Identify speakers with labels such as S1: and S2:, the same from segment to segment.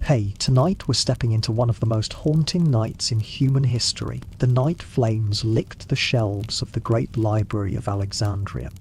S1: Hey, tonight we're stepping into one of the most haunting nights in human history. The night flames licked the shelves of the great library of Alexandria,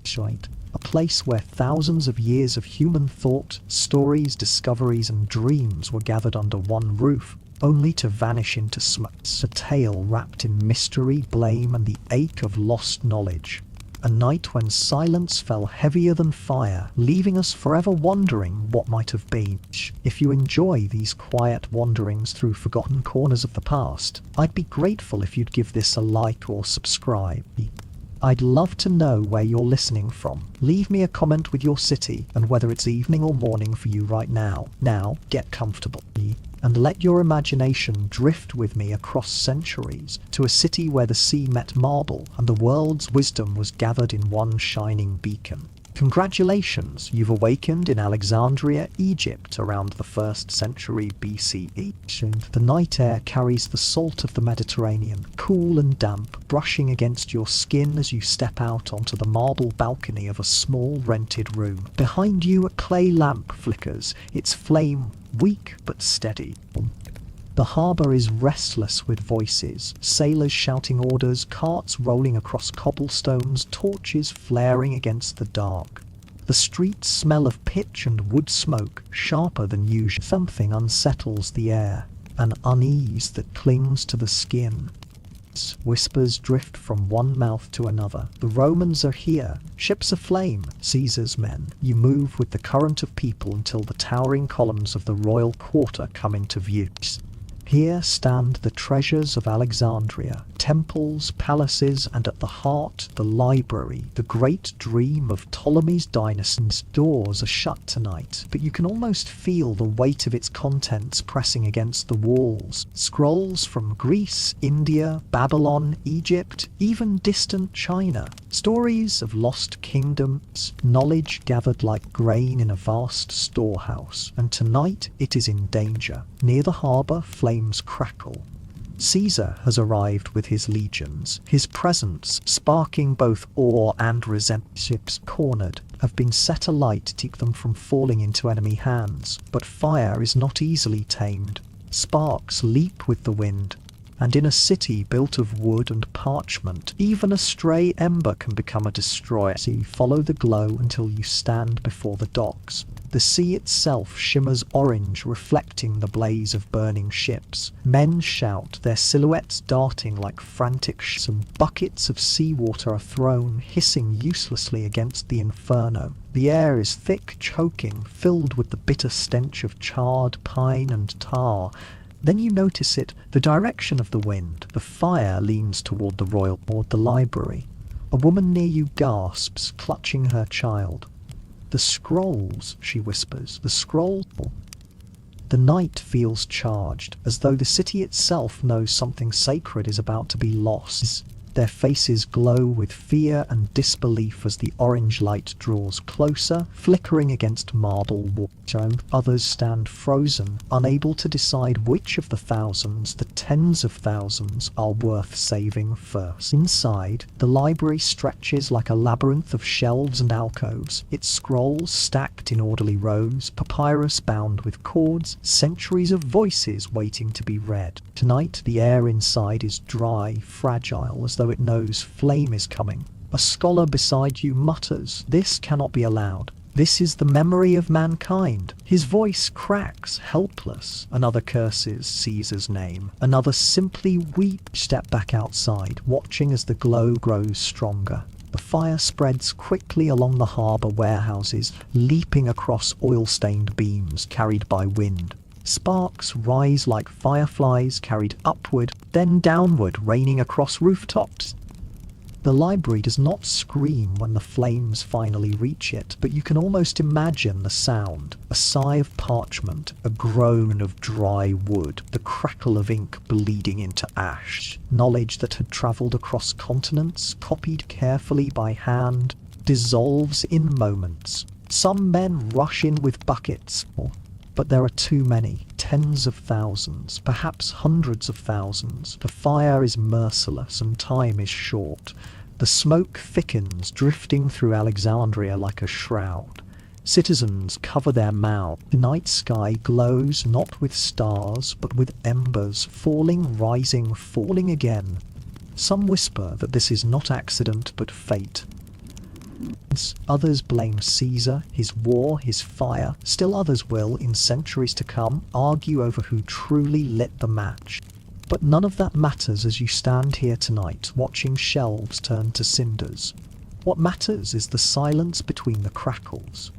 S1: a place where thousands of years of human thought, stories, discoveries and dreams were gathered under one roof, only to vanish into smoke. A tale wrapped in mystery, blame and the ache of lost knowledge. A night when silence fell heavier than fire, leaving us forever wondering what might have been. If you enjoy these quiet wanderings through forgotten corners of the past, I'd be grateful if you'd give this a like or subscribe. I'd love to know where you're listening from. Leave me a comment with your city and whether it's evening or morning for you right now. Now, get comfortable and let your imagination drift with me across centuries to a city where the sea met marble and the world's wisdom was gathered in one shining beacon. Congratulations, you've awakened in Alexandria, Egypt around the 1st century BCE. The night air carries the salt of the Mediterranean, cool and damp, brushing against your skin as you step out onto the marble balcony of a small rented room. Behind you a clay lamp flickers, its flame weak but steady. The harbour is restless with voices, sailors shouting orders, carts rolling across cobblestones, torches flaring against the dark. The streets smell of pitch and wood smoke, sharper than usual. Something unsettles the air, an unease that clings to the skin. Whispers drift from one mouth to another. The Romans are here, ships aflame, Caesar's men. You move with the current of people until the towering columns of the royal quarter come into view. Here stand the treasures of Alexandria, temples, palaces, and at the heart, the library, the great dream of Ptolemy's dynasty's. Doors are shut tonight, but you can almost feel the weight of its contents pressing against the walls. Scrolls from Greece, India, Babylon, Egypt, even distant China. Stories of lost kingdoms, knowledge gathered like grain in a vast storehouse. And tonight it is in danger. Near the harbour, flames crackle. Caesar has arrived with his legions, his presence sparking both awe and resentment. Ships cornered have been set alight to keep them from falling into enemy hands, but fire is not easily tamed. Sparks leap with the wind, and in a city built of wood and parchment, even a stray ember can become a destroyer. So you follow the glow until you stand before the docks. The sea itself shimmers orange, reflecting the blaze of burning ships. Men shout, their silhouettes darting like frantic some buckets of seawater are thrown, hissing uselessly against the inferno. The air is thick, choking, filled with the bitter stench of charred pine and tar. Then you notice it, the direction of the wind. The fire leans toward the library. A woman near you gasps, clutching her child. "The scrolls," she whispers, "the scroll." The night feels charged, as though the city itself knows something sacred is about to be lost. Their faces glow with fear and disbelief as the orange light draws closer, flickering against marble walls. Others stand frozen, unable to decide which of the thousands, the tens of thousands, are worth saving first. Inside, the library stretches like a labyrinth of shelves and alcoves, its scrolls stacked in orderly rows, papyrus bound with cords, centuries of voices waiting to be read. Tonight, the air inside is dry, fragile, as though it knows flame is coming. A scholar beside you mutters, "This cannot be allowed. This is the memory of mankind." His voice cracks, helpless. Another curses Caesar's name. Another simply weeps. Step back outside, watching as the glow grows stronger. The fire spreads quickly along the harbour warehouses, leaping across oil-stained beams carried by wind. Sparks rise like fireflies carried upward, then downward, raining across rooftops. The library does not scream when the flames finally reach it, but you can almost imagine the sound. A sigh of parchment, a groan of dry wood, the crackle of ink bleeding into ash. Knowledge that had travelled across continents, copied carefully by hand, dissolves in moments. Some men rush in with buckets, but there are too many. Tens of thousands, perhaps hundreds of thousands. The fire is merciless and time is short. The smoke thickens, drifting through Alexandria like a shroud. Citizens cover their mouths. The night sky glows not with stars, but with embers, falling, rising, falling again. Some whisper that this is not accident, but fate. Others blame Caesar, his war, his fire. Still others will, in centuries to come, argue over who truly lit the match. But none of that matters as you stand here tonight, watching shelves turn to cinders. What matters is the silence between the crackles.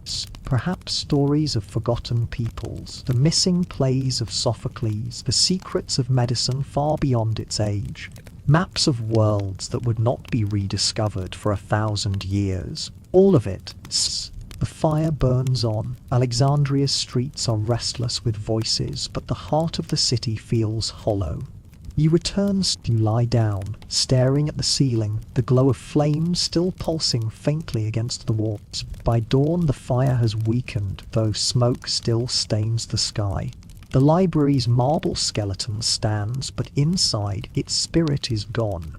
S1: Perhaps stories of forgotten peoples, the missing plays of Sophocles, the secrets of medicine far beyond its age. Maps of worlds that would not be rediscovered for 1,000 years. All of it. The fire burns on. Alexandria's streets are restless with voices, but the heart of the city feels hollow. You return, you lie down, staring at the ceiling, the glow of flames still pulsing faintly against the walls. By dawn the fire has weakened, though smoke still stains the sky. The library's marble skeleton stands, but inside its spirit is gone.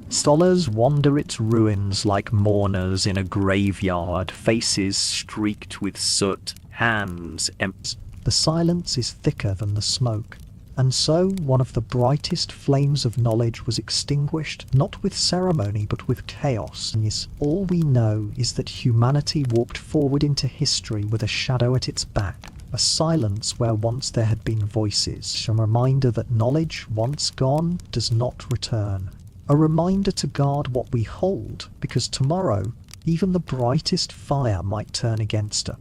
S1: Scholars wander its ruins like mourners in a graveyard, faces streaked with soot, hands empty. The silence is thicker than the smoke. And so one of the brightest flames of knowledge was extinguished, not with ceremony but with chaos. And yes, all we know is that humanity walked forward into history with a shadow at its back, a silence where once there had been voices, a reminder that knowledge, once gone, does not return. A reminder to guard what we hold, because tomorrow, even the brightest fire might turn against us.